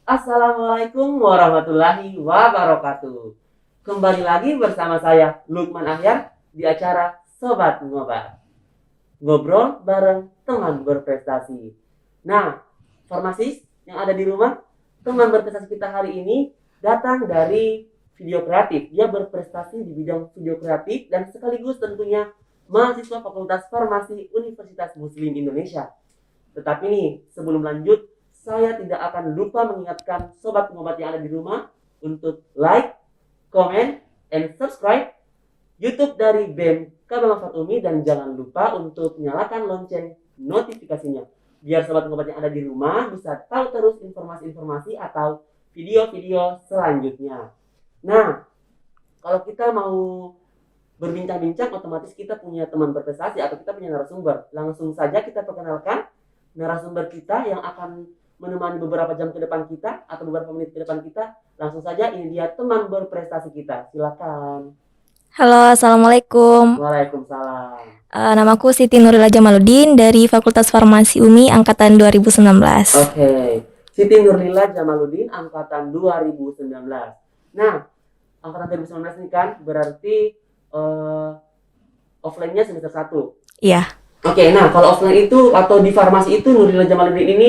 Assalamualaikum warahmatullahi wabarakatuh. Kembali lagi bersama saya Lukman Ahyar di acara Sobat Ngobat. Ngobrol bareng teman berprestasi. Nah, farmasis yang ada di rumah, teman berprestasi kita hari ini datang dari video kreatif. Dia berprestasi di bidang video kreatif dan sekaligus tentunya mahasiswa Fakultas Farmasi Universitas Muslim Indonesia. Tetapi nih, sebelum lanjut, saya tidak akan lupa mengingatkan sobat ngobat yang ada di rumah untuk like, comment, and subscribe YouTube dari BEM KB Manfaat Umi, dan jangan lupa untuk nyalakan lonceng notifikasinya biar sobat ngobat yang ada di rumah bisa tahu terus informasi-informasi atau video-video selanjutnya. Nah, kalau kita mau berbincang-bincang, otomatis kita punya teman berprestasi atau kita punya narasumber. Langsung saja kita perkenalkan narasumber kita yang akan menemani beberapa jam ke depan kita atau beberapa menit ke depan kita. Langsung saja, ini dia teman berprestasi kita. Silakan. Halo, Assalamualaikum. Waalaikumsalam. Namaku Siti Nurila Jamaluddin dari Fakultas Farmasi UMI Angkatan 2019. Oke, Siti Nurila Jamaluddin Angkatan 2019. Nah, Angkatan 2019 ini kan berarti offline-nya semester 1. Iya. Oke, nah kalau offline itu atau di farmasi itu Nurila Jamaluddin ini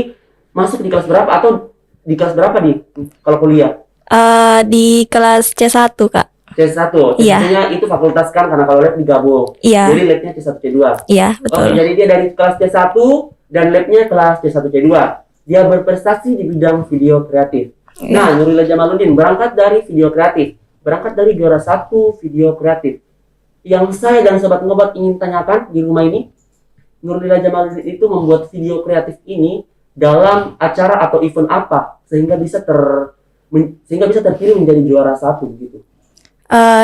masuk di kelas berapa atau di kelas berapa kalau kuliah? Di kelas C1, Kak. C1. Iya. Tentunya itu fakultas kan, karena kalau lab digabung. Iya. Jadi labnya C1 C2. Iya, betul. Oke, jadi dia dari kelas C1 dan labnya kelas C1 C2. Dia berprestasi di bidang video kreatif. Iya. Nah, Nurila Jamaluddin berangkat dari video kreatif. Berangkat dari juara 1 video kreatif. Yang saya dan sobat ngobat ingin tanyakan di rumah ini, Nurila Jamaluddin itu membuat video kreatif ini dalam acara atau event apa sehingga bisa terpilih menjadi juara 1 gitu.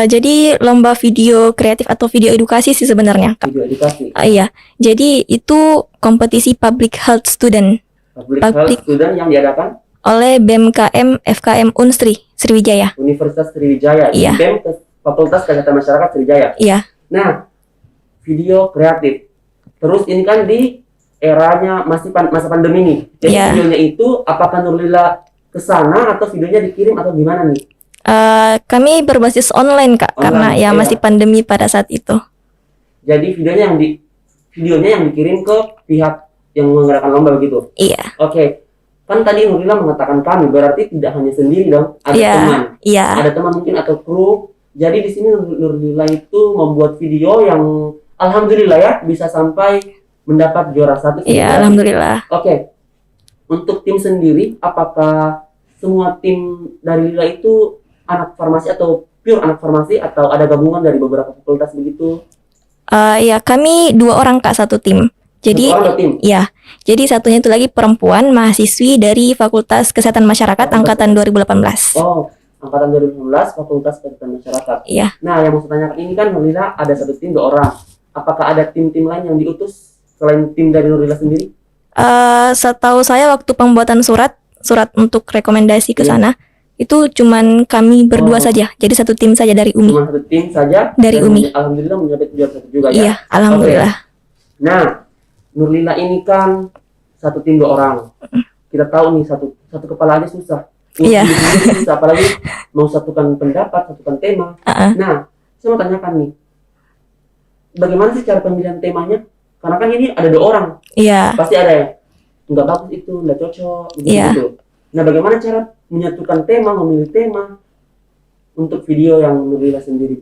Jadi lomba video kreatif atau video edukasi sih sebenarnya, Kak. Video edukasi. Iya. Jadi itu kompetisi Public Health Student Public Health Student yang diadakan oleh BMKM FKM Unsri Sriwijaya. Universitas Sriwijaya. Iya. BEM Fakultas Kesehatan Masyarakat Sriwijaya. Iya. Nah, video kreatif. Terus ini kan di eranya masa pandemi nih. Jadi Iya. videonya itu apakah Nurila kesana atau videonya dikirim atau gimana nih? Kami berbasis online, Kak, karena Online, ya iya. masih pandemi pada saat itu. Jadi videonya yang dikirim ke pihak yang menggerakkan lomba begitu. Iya. Oke. Kan tadi Nurila mengatakan kami, berarti tidak hanya sendiri dong. Ada Iya. teman. Iya. Ada teman mungkin atau kru. Jadi di sini Nurila itu membuat video yang alhamdulillah ya bisa sampai mendapat juara 1. Iya, alhamdulillah. Oke. Untuk tim sendiri, apakah semua tim dari Lila itu anak farmasi atau pure anak farmasi atau ada gabungan dari beberapa fakultas begitu? Ya, kami 2 orang, Kak, satu tim. Jadi, 2 orang tim? ya, jadi satunya itu lagi perempuan mahasiswi dari Fakultas Kesehatan Masyarakat Angkatan 2018. Oh, angkatan 2019 Fakultas Kesehatan Masyarakat. Iya. Nah, yang mau saya tanyakan ini kan Nurila ada satu tim 2 orang. Apakah ada tim-tim lain yang diutus selain tim dari Nurila sendiri? Setahu saya waktu pembuatan surat untuk rekomendasi ke Iya. sana, itu cuman kami berdua Oh. saja. Jadi satu tim saja dari UMI. Cuma satu tim saja Dari dan UMI. alhamdulillah mencapai juara 1 juga ya. Iya, alhamdulillah. Nah, Nurlila ini kan satu tim 2 orang. Kita tahu nih satu kepala aja susah. Iya. Susah, apalagi mau satukan pendapat, satukan tema. Nah, saya mau tanyakan nih, bagaimana sih cara pemilihan temanya? Karena kan ini ada 2 orang. Iya. Pasti ada yang nggak bagus itu, nggak cocok, gitu. Nah, bagaimana cara menyatukan tema, memilih tema untuk video yang Nurlila sendiri?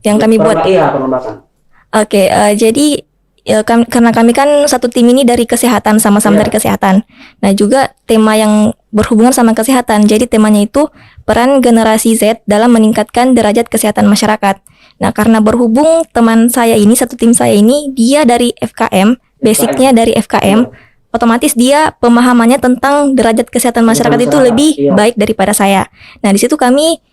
Yang kami buat. Iya, perlembakan. Oke, jadi ya, karena kami kan satu tim ini dari kesehatan, sama-sama Iya. dari kesehatan. Nah, juga tema yang berhubungan sama kesehatan. Jadi temanya itu peran generasi Z dalam meningkatkan derajat kesehatan masyarakat. Nah, karena berhubung teman saya ini, satu tim saya ini, dia dari FKM, basicnya dari FKM, otomatis dia pemahamannya tentang derajat kesehatan masyarakat itu lebih iya. baik daripada saya. Nah, di situ kami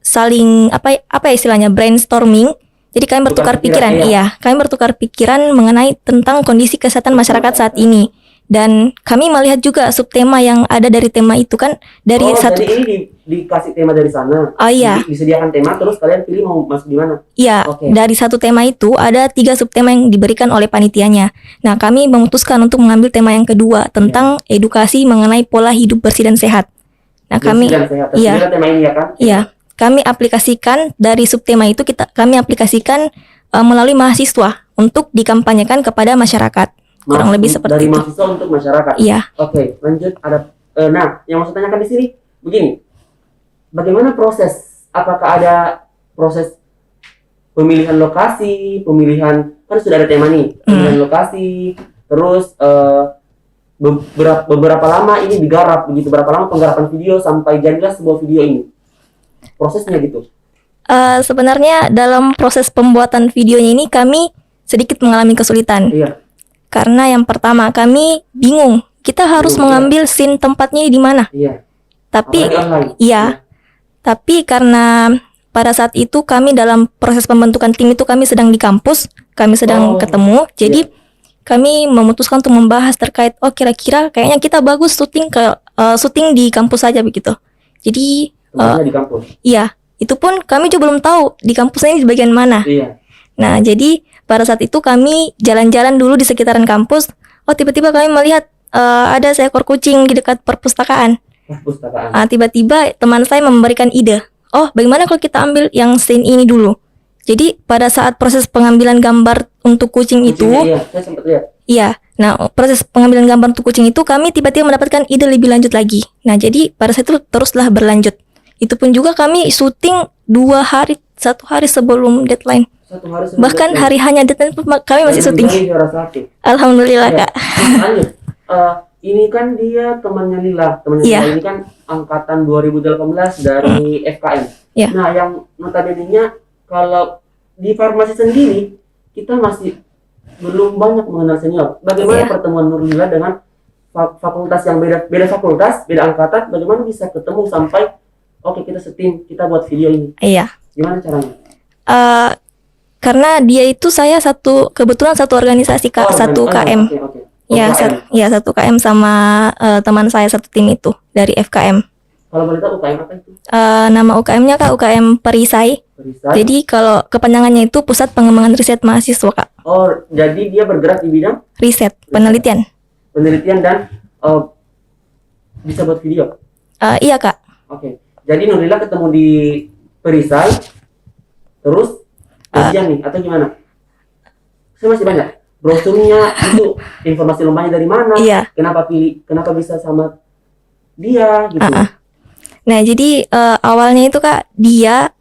saling apa ya istilahnya, brainstorming. Jadi kami bertukar pikiran, iya. kami bertukar pikiran mengenai tentang kondisi kesehatan masyarakat saat ini Dan kami melihat juga subtema yang ada dari tema itu kan dari satu. Jadi ini dikasih tema dari sana. Oh iya. Disediakan tema, terus kalian pilih mau masuk di mana? Iya, Oke. dari satu tema itu ada 3 subtema yang diberikan oleh panitianya. Nah, kami memutuskan untuk mengambil tema yang kedua tentang edukasi mengenai pola hidup bersih dan sehat. Nah, kami Bersih dan sehat. iya. Terus tema ini ya kan? Iya, kami aplikasikan dari subtema itu kami aplikasikan melalui mahasiswa untuk dikampanyekan kepada masyarakat. Kurang lebih seperti dari itu. mahasiswa untuk masyarakat. Iya. Oke, lanjut. Ada nah, yang mau saya tanyakan di sini begini. Bagaimana proses? Apakah ada proses pemilihan lokasi, kan sudah ada tema nih, pemilihan lokasi, terus beberapa lama ini digarap begitu, berapa lama penggarapan video sampai jadilah sebuah video ini, prosesnya gitu. Sebenarnya dalam proses pembuatan videonya ini kami sedikit mengalami kesulitan. Iya. Karena yang pertama kami bingung, kita harus mengambil scene tempatnya di mana. Iya. Tapi apalagi online. Iya. Tapi karena pada saat itu kami dalam proses pembentukan tim itu kami sedang di kampus, kami sedang ketemu, jadi kami memutuskan untuk membahas terkait kira-kira kayaknya kita bagus syuting di kampus saja begitu. Jadi di kampus. Iya, itu pun kami juga belum tahu di kampusnya ini di bagian mana. Iya. Nah, jadi pada saat itu kami jalan-jalan dulu di sekitaran kampus. Tiba-tiba kami melihat ada seekor kucing di dekat perpustakaan. Tiba-tiba teman saya memberikan ide. Bagaimana kalau kita ambil yang scene ini dulu? Jadi pada saat proses pengambilan gambar untuk kucing itu, iya, saya sempat lihat. Iya. Nah, proses pengambilan gambar untuk kucing itu kami tiba-tiba mendapatkan ide lebih lanjut lagi. Nah, jadi pada saat itu teruslah berlanjut. Itu pun juga kami syuting 2 hari, 1 hari sebelum deadline. Bahkan hari hanya deadline kami masih syuting. Alhamdulillah, ya, Kak. Lanjut. Ini kan dia temannya Lila. Lila ini kan angkatan 2018 dari FKM. Iya. Nah, yang notabene-nya kalau di farmasi sendiri kita masih belum banyak mengenal senior. Bagaimana pertemuan Nurlila dengan fakultas yang beda fakultas, beda angkatan, bagaimana bisa ketemu sampai kita setim, kita buat video ini? Iya. Gimana caranya? Karena dia itu kebetulan satu organisasi Kak, satu KM. Ya, satu KM sama teman saya satu tim itu dari FKM. Kalau boleh tahu UKM apa itu? Nama UKM-nya Kak UKM Perisai. Jadi kalau kepanjangannya itu Pusat Pengembangan Riset Mahasiswa, Kak. Jadi dia bergerak di bidang riset, penelitian. Penelitian dan bisa buat video. Iya, Kak. Oke. Jadi Nurlila ketemu di Perisai, terus ujian nih atau gimana? Saya masih banyak. Brosurnya itu informasi lombanya dari mana? Iya. Kenapa bisa sama dia gitu? Nah, jadi awalnya itu Kak, dia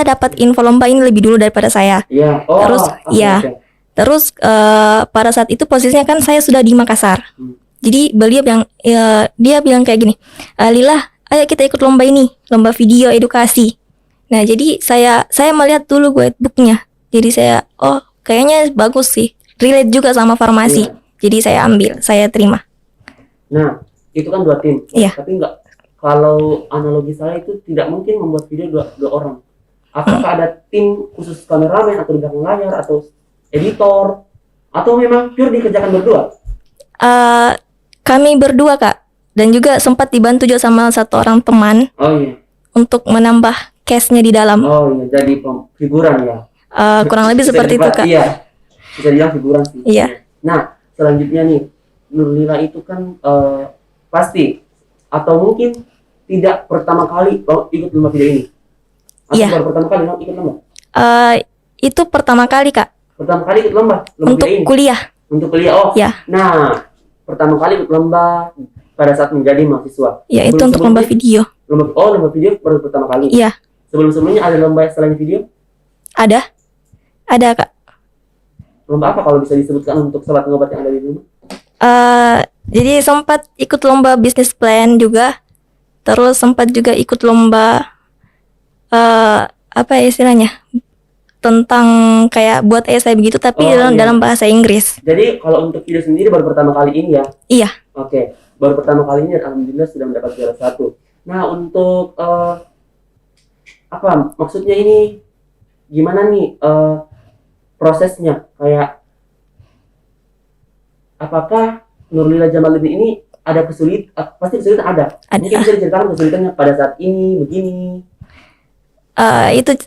dapat info lomba ini lebih dulu daripada saya. Iya. Terus pada saat itu posisinya kan saya sudah di Makassar. Jadi dia bilang kayak gini, Lila, ayo kita ikut lomba ini, lomba video edukasi. Nah, jadi saya melihat dulu guidebooknya. Jadi saya, kayaknya bagus sih, relate juga sama farmasi. Jadi saya ambil, saya terima. Nah, itu kan 2 tim. Iya. Tapi kalau analogi saya itu tidak mungkin membuat video dua orang. Apakah ada tim khusus kameramen atau di belakang layar atau editor, atau memang pure dikerjakan berdua? Kami berdua Kak, dan juga sempat dibantu juga sama satu orang teman. Untuk menambah case-nya di dalam. Jadi figuran ya. Kurang lebih seperti itu Kak. Iya, bisa dibilang figuran sih. Iya. Nah, selanjutnya nih, Nurlila itu kan pasti atau mungkin tidak pertama kali ikut lomba video ini. Atau baru pertama kali ikut lomba? Itu pertama kali Kak. Pertama kali ikut lomba untuk video ini? Kuliah. Untuk kuliah. Nah, pertama kali ikut lomba pada saat menjadi mahasiswa. Ya, itu untuk lomba video. Lomba video baru pertama kali. Iya. Sebelum-sebelumnya ada lomba selain video? Ada Kak. Lomba apa kalau bisa disebutkan untuk sobat ngobat yang ada di rumah? Jadi sempat ikut lomba business plan juga. Terus sempat juga ikut lomba apa ya istilahnya? Tentang kayak buat esai begitu tapi dalam bahasa Inggris. Jadi kalau untuk video sendiri baru pertama kali ini ya? Iya. Oke, baru pertama kali ini dan alhamdulillah sudah mendapat juara 1. Nah, untuk apa maksudnya ini gimana nih prosesnya, kayak apakah Nurlila Jamaluddin ini ada pasti kesulitan ada. Ada. Mungkin bisa diceritakan kesulitannya pada saat ini begini.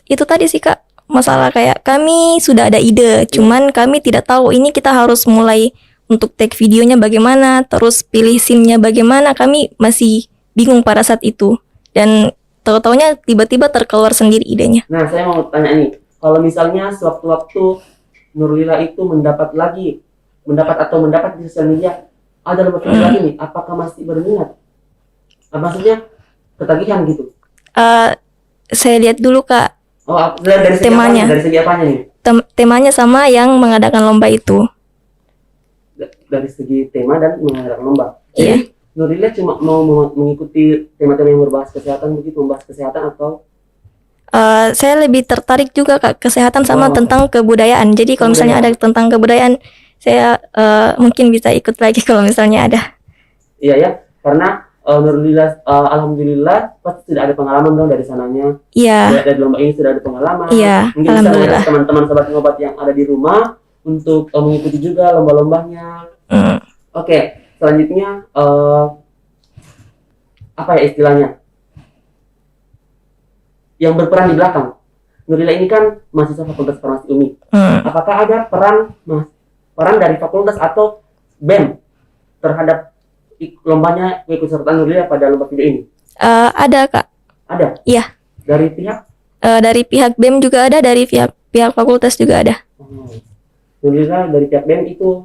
Itu tadi sih Kak, masalah kayak kami sudah ada ide, cuman kami tidak tahu ini kita harus mulai untuk take videonya bagaimana, terus pilih scene-nya bagaimana, kami masih bingung pada saat itu. Dan tahu-taunya tiba-tiba terkeluar sendiri idenya. Nah, saya mau tanya nih, kalau misalnya sewaktu-waktu Nurlila itu mendapat di sosial media ada lomba video lagi nih, apakah masih berminat? Maksudnya ketagihan gitu? Saya lihat dulu Kak, Oh, dari segi temanya. dari segi apanya nih? Temanya sama yang mengadakan lomba itu. Dari segi tema dan mengadakan lomba. Iya. Jadi Nurlila cuma mau mengikuti tema-tema yang berbahas kesehatan begitu, membahas kesehatan atau Saya lebih tertarik juga Kak, kesehatan sama tentang kebudayaan. Jadi kalau misalnya ada tentang kebudayaan, saya mungkin bisa ikut lagi kalau misalnya ada. iya ya, karena Nurlila alhamdulillah pasti sudah ada pengalaman dong dari sananya. Iya. Dari lomba ini sudah ada pengalaman. Iya, Mungkin bisa alhamdulillah. mengajak teman-teman sobat ngobat yang ada di rumah untuk mengikuti juga lomba-lombanya. Oke, selanjutnya apa ya istilahnya? Yang berperan di belakang. Nurlila ini kan mahasiswa Fakultas Farmasi UMI. Apakah ada peran dari fakultas atau BEM terhadap lombanya keikutsertaan Nurlila pada lomba video ini? Ada Kak. Ada? Iya. Dari pihak? Dari pihak BEM juga ada, dari pihak fakultas juga ada. Nurlila dari pihak BEM itu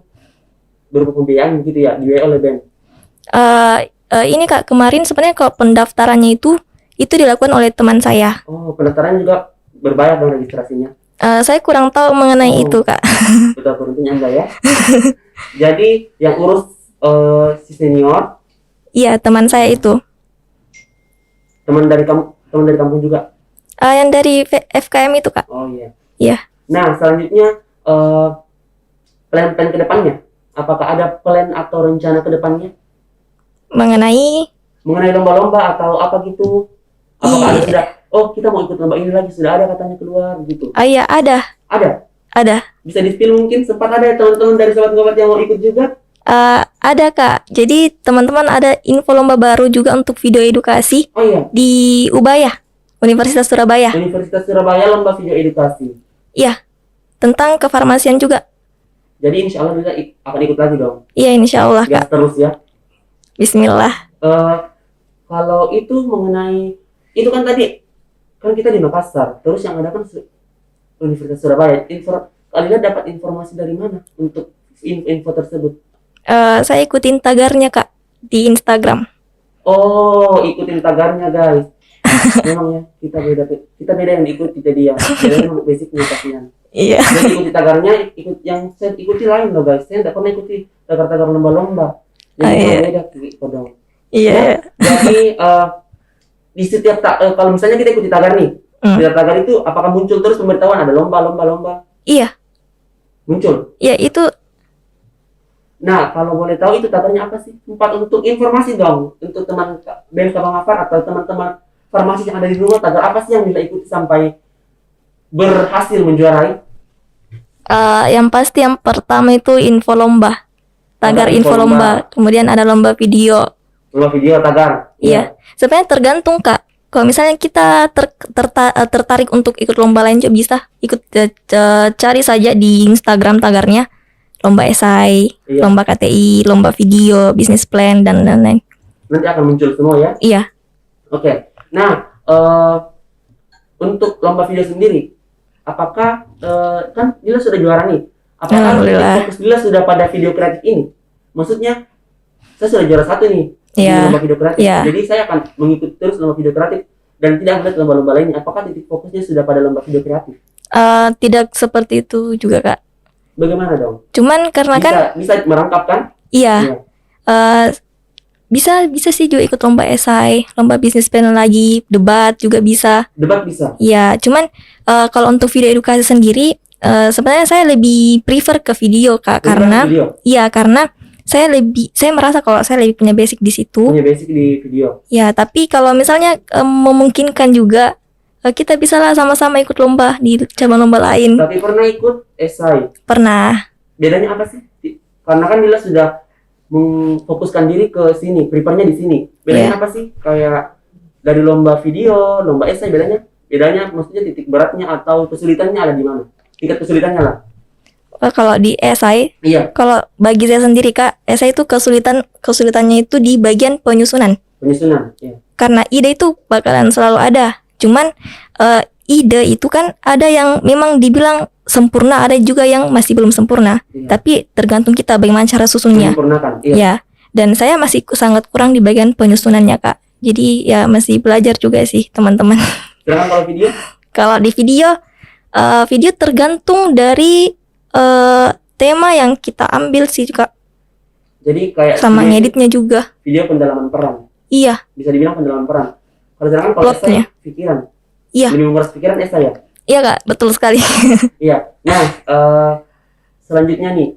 berupa pembiayaan begitu ya, dibiayai oleh BEM? Ini Kak, kemarin sebenarnya kalau pendaftarannya itu dilakukan oleh teman saya. Oh, pendaftaran juga berbayar dong registrasinya? Saya kurang tahu mengenai itu Kak. Betul beruntungnya enggak ya? Jadi yang urus si senior? Iya, teman saya itu. Teman dari kampung juga? Yang dari FKM itu Kak. Oh iya. Iya. Nah, selanjutnya plan ke depannya. Apakah ada plan atau rencana ke depannya? Mengenai Lomba-lomba atau apa gitu? Apakah ada sudah, kita mau ikut lomba ini lagi, sudah ada katanya keluar gitu? iya, ada. Ada? Bisa di-spill mungkin? Sempat ada teman-teman dari sobat ngobat yang mau ikut juga? Ada Kak. Jadi teman-teman ada info lomba baru juga untuk video edukasi Oh iya, di Ubaya, Universitas Surabaya. Universitas Surabaya lomba video edukasi. Iya, tentang kefarmasian juga. Jadi insya Allah kita akan ikut lagi dong. Iya, insya Allah Gas Kak. terus ya. Bismillah. Kalau itu mengenai itu kan tadi kan kita di Makassar, terus yang ada kan Universitas Surabaya. Kalian dapat informasi dari mana untuk info tersebut? Saya ikutin tagarnya Kak di Instagram. Oh, ikutin tagarnya guys. Memang ya kita beda yang diikuti jadi ya. Jadi memang basicnya kasihan. Iya. Jadi ikuti tagarnya, yang saya ikuti lain loh guys. Saya tidak pernah ikuti tagar-tagar lomba-lomba. Jadi iya. beda gitu dong. Iya. Jadi di setiap kalau misalnya kita ikuti tagar nih, setiap tagar itu apakah muncul terus pemberitahuan ada lomba? Iya. Muncul. Iya, itu. Nah, kalau boleh tahu itu tagarnya apa sih? Tempat untuk informasi dong untuk teman BEM Sabang Afar atau teman-teman farmasi yang ada di rumah, tagar apa sih yang bisa ikuti sampai berhasil menjuarai? Yang pasti yang pertama itu info lomba. Tagar info lomba. Kemudian ada lomba video. Lomba video tagar. Iya. Sebenarnya tergantung Kak. Kalau misalnya kita tertarik untuk ikut lomba lain juga bisa ikut cari saja di Instagram tagarnya lomba esai, lomba KTI, lomba video, bisnis plan dan lain-lain. Nanti akan muncul semua ya? Iya. Oke. Nah, untuk lomba video sendiri, apakah kan Dila sudah juara nih? Apakah fokus Dila sudah pada video kreatif ini? Maksudnya, saya sudah juara 1 nih di lomba video kreatif. Jadi saya akan mengikuti terus lomba video kreatif dan tidak melihat lomba-lomba lainnya. Apakah titik fokusnya sudah pada lomba video kreatif? Tidak seperti itu juga Kak. Bagaimana dong? Cuman karena bisa merangkap kan? Iya. Bisa sih juga ikut lomba esai, lomba bisnis plan lagi, debat juga bisa. Debat bisa? Iya, cuman kalau untuk video edukasi sendiri, sebenarnya saya lebih prefer ke video Kak, karena saya merasa kalau saya lebih punya basic di situ. Punya basic di video. Ya, tapi kalau misalnya memungkinkan juga kita bisa lah sama-sama ikut lomba di cabang lomba lain. Tapi pernah ikut esai? Pernah. Bedanya apa sih? Karena kan Dila sudah memfokuskan diri ke sini, prepare-nya di sini. Bedanya apa sih? Kayak dari lomba video, lomba esai, bedanya maksudnya titik beratnya atau kesulitannya ada di mana? Tingkat kesulitannya lah. Kalau di esai, Iya, kalau bagi saya sendiri Kak, esai itu kesulitannya itu di bagian penyusunan. penyusunan. Iya. Karena ide itu bakalan selalu ada. Cuman ide itu kan ada yang memang dibilang sempurna, ada juga yang masih belum sempurna. Iya. Tapi tergantung kita bagaimana cara susunnya. Menyempurnakan. Iya. Ya, dan saya masih sangat kurang di bagian penyusunannya Kak. Jadi ya masih belajar juga sih teman-teman. Sedangkan kalau video, Kalau di video tergantung dari tema yang kita ambil sih Kak, jadi kayak sama video, ngeditnya juga. video pendalaman peran. Iya, Bisa dibilang pendalaman peran. Kalau sedangkan kalau Plotnya. esai pikiran. Iya. Lebih menguras pikiran esai ya. iya Kak, betul sekali. Iya. Nah, selanjutnya nih,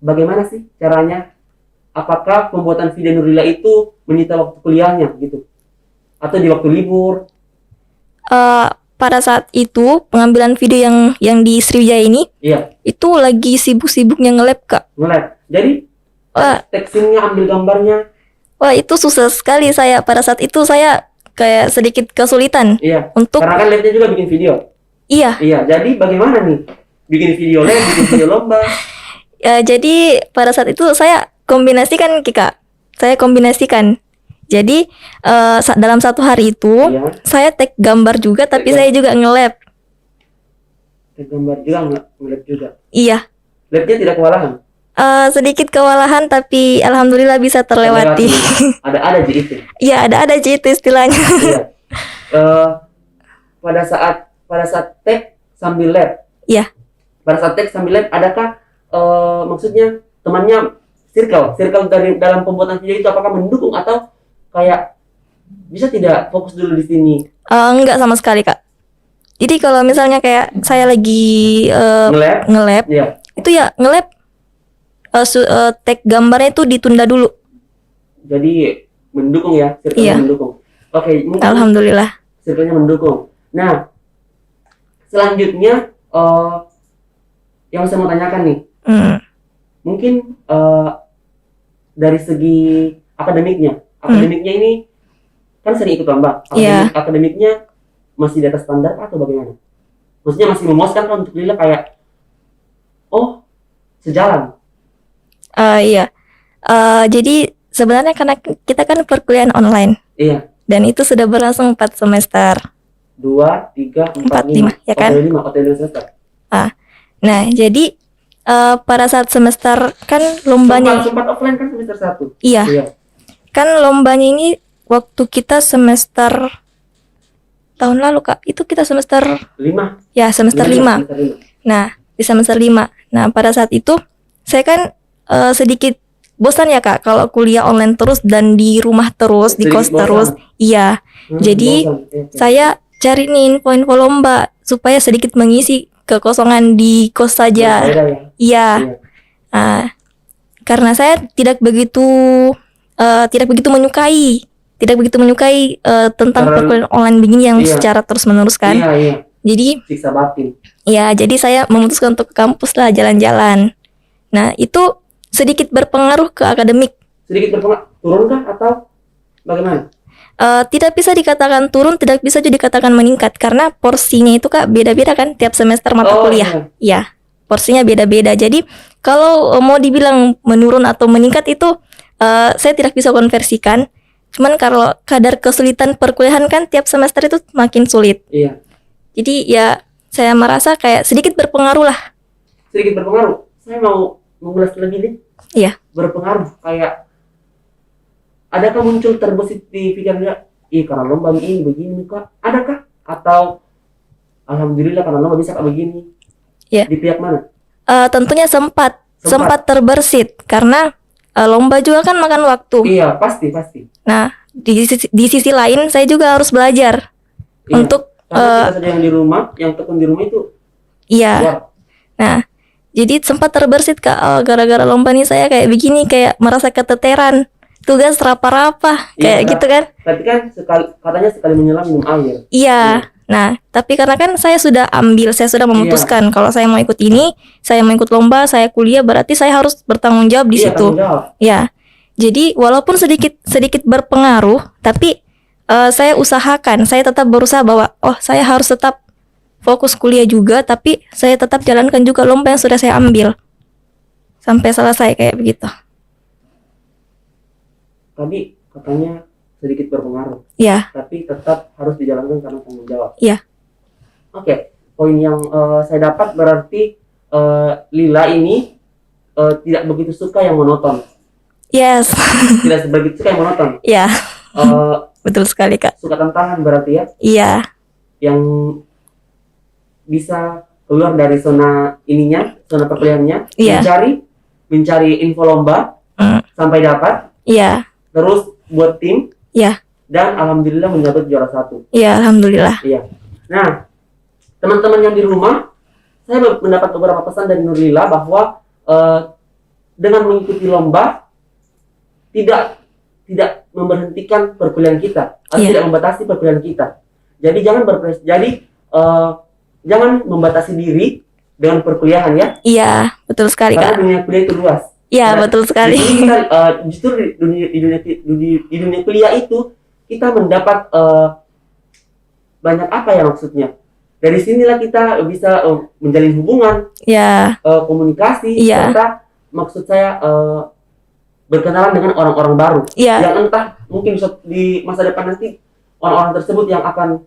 bagaimana sih caranya? Apakah pembuatan video Nurila itu menyita waktu kuliahnya gitu? Atau di waktu libur? Pada saat itu pengambilan video yang di Sriwijaya ini Iya, itu lagi sibuk-sibuknya nge-lab Kak. nge-lab. Jadi, Wah, textingnya, ambil gambarnya. wah itu susah sekali saya. Pada saat itu saya kayak sedikit kesulitan Iya. untuk Karena kan labnya juga bikin video. iya. Iya, jadi bagaimana nih? Bikin video lab, bikin video lomba. Jadi pada saat itu saya kombinasikan Kak. Saya kombinasikan. Jadi dalam satu hari itu Iya. saya take gambar juga, tapi Take saya juga nge-lab. Take gambar juga, nge-lab juga. Iya. Labnya tidak kewalahan. Sedikit kewalahan, tapi alhamdulillah bisa terlewati. Ada aja itu. Iya, ada aja itu istilahnya. Iya. Pada saat take sambil lab. Iya. Pada saat take sambil lab, adakah maksudnya temannya circle dari dalam pembuatan video itu apakah mendukung atau kayak bisa tidak fokus dulu di sini? Enggak sama sekali Kak. Jadi kalau misalnya kayak saya lagi Nge-lab? nge-lab, Iya. itu ya nge-lab take gambarnya itu ditunda dulu. Jadi mendukung ya, circle-nya Iya. mendukung. Oke, mungkin Alhamdulillah. circle-nya mendukung. Nah, selanjutnya yang saya mau tanyakan nih, Hmm. mungkin dari segi akademiknya ini kan sering ikut lomba. Iya. Akademiknya masih di atas standar atau bagaimana? Maksudnya masih memuaskan kan untuk Lila kayak, oh sejalan. Iya. Jadi sebenarnya karena kita kan perkuliahan online Iya. dan itu sudah berlangsung 4 semester. 2, 3, 4, 4, 5. 5, ya kan? OTW 5 semester. Nah, jadi pada saat semester kan lombanya, Sempat offline kan semester 1. iya, Iya. kan lombanya ini waktu kita semester tahun lalu Kak, itu kita semester 5. ya semester 5. Semester 5. Nah, di semester 5. Nah, pada saat itu saya kan sedikit bosan ya Kak kalau kuliah online terus dan di rumah terus, di Sedikit kos bosan. terus. Iya. Jadi, bosan. Iya. Saya cari nih info-info lomba supaya sedikit mengisi kekosongan di kos saja. Berbeda ya. Iya. Iya. Karena saya tidak begitu menyukai tentang Karena- perkuliahan online begini yang Iya. secara terus-menerus kan. Iya, iya. Jadi, Siksa batin. ya, jadi saya memutuskan untuk ke kampus lah jalan-jalan. Nah, itu sedikit berpengaruh ke akademik. Sedikit berpengaruh. Turunkah atau bagaimana? Tidak bisa dikatakan turun, tidak bisa juga dikatakan meningkat karena porsinya itu Kak beda-beda kan tiap semester mata Oh, kuliah. Iya, porsinya beda-beda. Jadi kalau mau dibilang menurun atau meningkat itu saya tidak bisa konversikan. Cuman kalau kadar kesulitan perkuliahan kan tiap semester itu makin sulit. Iya. Jadi ya saya merasa kayak sedikit berpengaruh lah. Sedikit berpengaruh. Saya mau mengulas lebih nih. Iya. Berpengaruh kayak adakah muncul terbesit di pikiran dia, karena lomba ini begini kak, adakah? Atau alhamdulillah karena lomba bisa kayak begini? Iya. Di pihak mana? Tentunya sempat terbersit karena lomba juga kan makan waktu. Iya, pasti. Nah, di sisi lain saya juga harus belajar Iya. untuk Karena kita saja yang di rumah, yang tekun di rumah itu iya. luar. Nah, jadi sempat terbersit Kak, gara-gara lomba nih saya kayak begini, kayak merasa keteteran, tugas rapa-rapa, kayak Iya, gitu kan. Tapi kan katanya sekali menyelam minum air. Iya, Nah, tapi karena kan saya sudah memutuskan kalau saya mau ikut ini, saya mau ikut lomba, saya kuliah, berarti saya harus bertanggung jawab di Iya, situ. tanggung jawab. Ya, jadi walaupun sedikit berpengaruh, tapi saya usahakan, saya tetap berusaha bahwa saya harus tetap fokus kuliah juga, tapi saya tetap jalankan juga lomba yang sudah saya ambil sampai selesai kayak begitu. Tadi katanya sedikit berpengaruh, Ya, tapi tetap harus dijalankan karena tanggung jawab. Iya. Oke, poin yang saya dapat berarti Lila ini tidak begitu suka yang monoton. yes, Tidak begitu suka yang monoton. ya, Eh, betul sekali Kak. suka tantangan berarti ya, Iya, yang bisa keluar dari zona perkuliahannya, Iya. mencari info lomba Mm. sampai dapat, iya, terus buat tim, Iya. dan alhamdulillah mendapat juara 1. iya, alhamdulillah. Iya. Nah, teman-teman yang di rumah, saya mendapat beberapa pesan dari Nurlila bahwa dengan mengikuti lomba tidak memberhentikan perkuliahan kita, atau Iya. tidak membatasi perkuliahan kita. Jadi jangan membatasi diri dengan perkuliahan ya, Iya, betul sekali karena Kak. dunia kuliah itu luas. Iya, Nah, betul sekali. Justru di dunia kuliah itu kita mendapat banyak apa ya maksudnya. Dari sinilah kita bisa menjalin hubungan, Ya, komunikasi, Iya. serta maksud saya berkenalan dengan orang-orang baru. iya, Yang entah mungkin di masa depan nanti orang-orang tersebut yang akan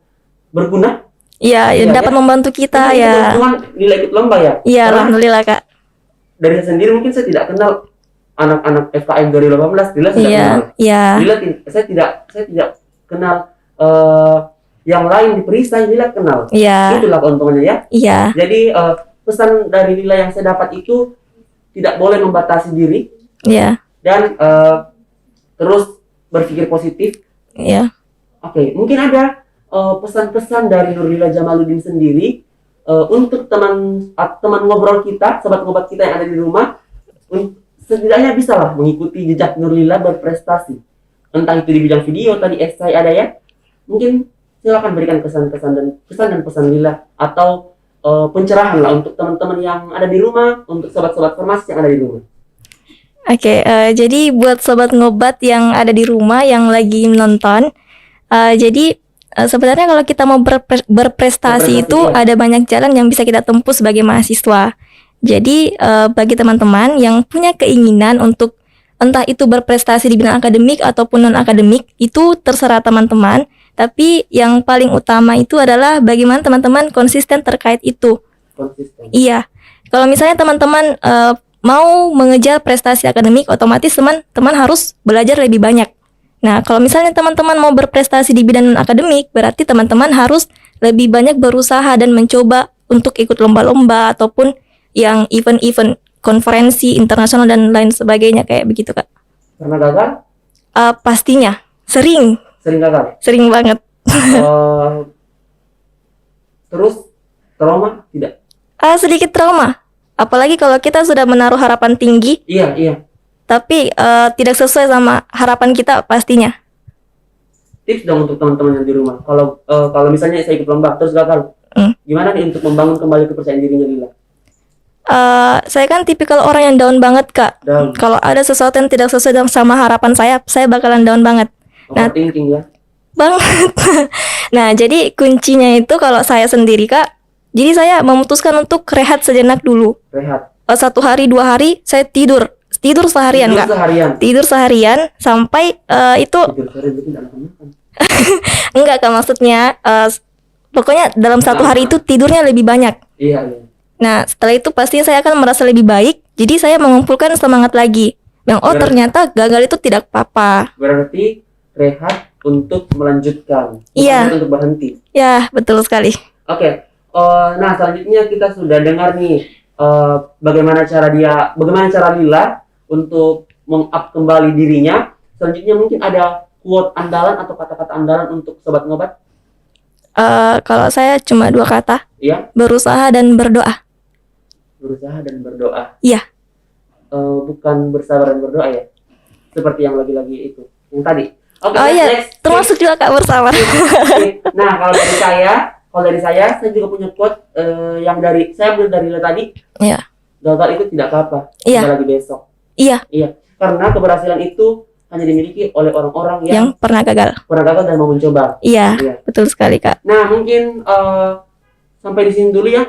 berguna. iya, Iya, dapat ya. membantu kita Mungkin ya. kebetulan nilai ikut lomba ya. Iya, Karena alhamdulillah Kak. dari saya sendiri mungkin saya tidak kenal anak-anak FKM 2018. Lila tidak Iya, kenal. iya, Saya tidak kenal yang lain di perisai. Lila kenal. iya, Itulah keuntungannya ya. iya, Jadi pesan dari Lila yang saya dapat itu tidak boleh membatasi diri iya, dan terus berpikir positif. iya. Oke, mungkin ada pesan-pesan dari Nurlila Jamaluddin sendiri untuk teman ngobrol kita, sobat ngobat kita yang ada di rumah, setidaknya bisa lah mengikuti jejak Nurlila berprestasi. Entah itu di bidang video, tadi esai ada ya. Mungkin silakan berikan kesan-kesan dan pesan Lila atau pencerahan lah untuk teman-teman yang ada di rumah, untuk sobat-sobat farmasi yang ada di rumah. Oke, jadi buat sobat ngobat yang ada di rumah yang lagi nonton, jadi sebenarnya kalau kita mau berprestasi itu iya. ada banyak jalan yang bisa kita tempuh sebagai mahasiswa. Jadi bagi teman-teman yang punya keinginan untuk entah itu berprestasi di bidang akademik ataupun non akademik, itu terserah teman-teman. Tapi yang paling utama itu adalah bagaimana teman-teman konsisten terkait itu. Konsisten. Iya, kalau misalnya teman-teman mau mengejar prestasi akademik, otomatis teman-teman harus belajar lebih banyak. Nah, kalau misalnya teman-teman mau berprestasi di bidang non-akademik, berarti teman-teman harus lebih banyak berusaha dan mencoba untuk ikut lomba-lomba ataupun yang event-event konferensi internasional dan lain sebagainya kayak begitu, Kak. Pernah gagal? Pastinya, sering Sering gagal? banget. Terus trauma tidak? Sedikit trauma. Apalagi kalau kita sudah menaruh harapan tinggi, Iya. tapi tidak sesuai sama harapan kita pastinya. Tips dong untuk teman-teman yang di rumah. Kalau misalnya saya ikut lomba terus gagal, gimana nih untuk membangun kembali kepercayaan dirinya Lila? Saya kan tipikal orang yang down banget, Kak. Down. Kalau ada sesuatu yang tidak sesuai sama harapan saya bakalan down banget. Overthinking ya. Banget. Nah, jadi kuncinya itu kalau saya sendiri, Kak. Jadi saya memutuskan untuk rehat sejenak dulu. Rehat. 1 hari 2 hari saya tidur seharian, Tidur Kak. seharian. Tidur seharian sampai itu Tidur seharian bikin anak makan. enggak, Kak, maksudnya pokoknya dalam 1 hari itu tidurnya lebih banyak. Iya. Nah, setelah itu pastinya saya akan merasa lebih baik. Jadi saya mengumpulkan semangat lagi. Yang Berarti- ternyata gagal itu tidak apa-apa. Berarti rehat untuk melanjutkan, bukan Iya. untuk berhenti. Ya, betul sekali. Oke. Nah, selanjutnya kita sudah dengar nih bagaimana cara Lila untuk meng-up kembali dirinya. Selanjutnya mungkin ada quote andalan atau kata-kata andalan untuk sobat ngobat. Kalau saya cuma 2 kata, Ya, berusaha dan berdoa. berusaha dan berdoa. Iya. Bukan bersabar dan berdoa ya. Seperti yang lagi-lagi itu, yang tadi. Oke, Oh iya, next. termasuk juga Kak bersabar. Oke. Nah, kalau dari saya kalau dari saya juga punya quote yang saya ambil dari Leo tadi. Iya. Gagal itu tidak apa-apa, Iya. ada lagi besok. Iya. Karena keberhasilan itu hanya dimiliki oleh orang-orang Yang pernah gagal. Dan mau mencoba. Iya, betul sekali, Kak. Nah, mungkin sampai di sini dulu ya.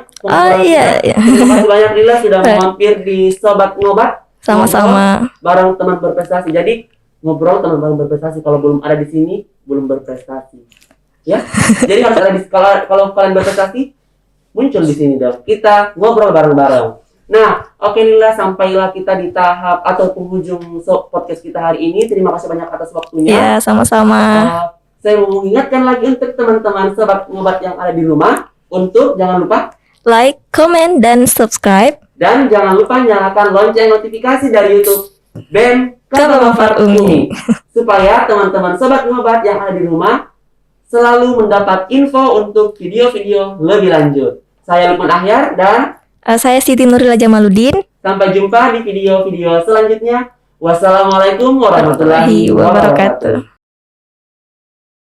Iya. Terima kasih banyak Lila sudah mampir di Sobat Ngobat. Sama-sama. Bareng teman berprestasi. Jadi ngobrol teman bareng berprestasi. Kalau belum ada di sini, belum berprestasi. Ya. Jadi harus ada di kalau kalian berprestasi, muncul di sini dong. Kita ngobrol bareng-bareng. Nah, oke Lila, sampailah kita di tahap atau penghujung podcast kita hari ini. Terima kasih banyak atas waktunya. Iya, sama-sama. Saya mau mengingatkan lagi untuk teman-teman Sobat Ngobat yang ada di rumah, untuk jangan lupa like, comment, dan subscribe. Dan jangan lupa nyalakan lonceng notifikasi dari YouTube BEM Katalafat Umi, supaya teman-teman Sobat Ngobat yang ada di rumah selalu mendapat info untuk video-video lebih lanjut. Saya Lukman Ahyar dan saya Siti Nurila Jamaluddin. Sampai jumpa di video-video selanjutnya. Wassalamualaikum warahmatullahi wabarakatuh.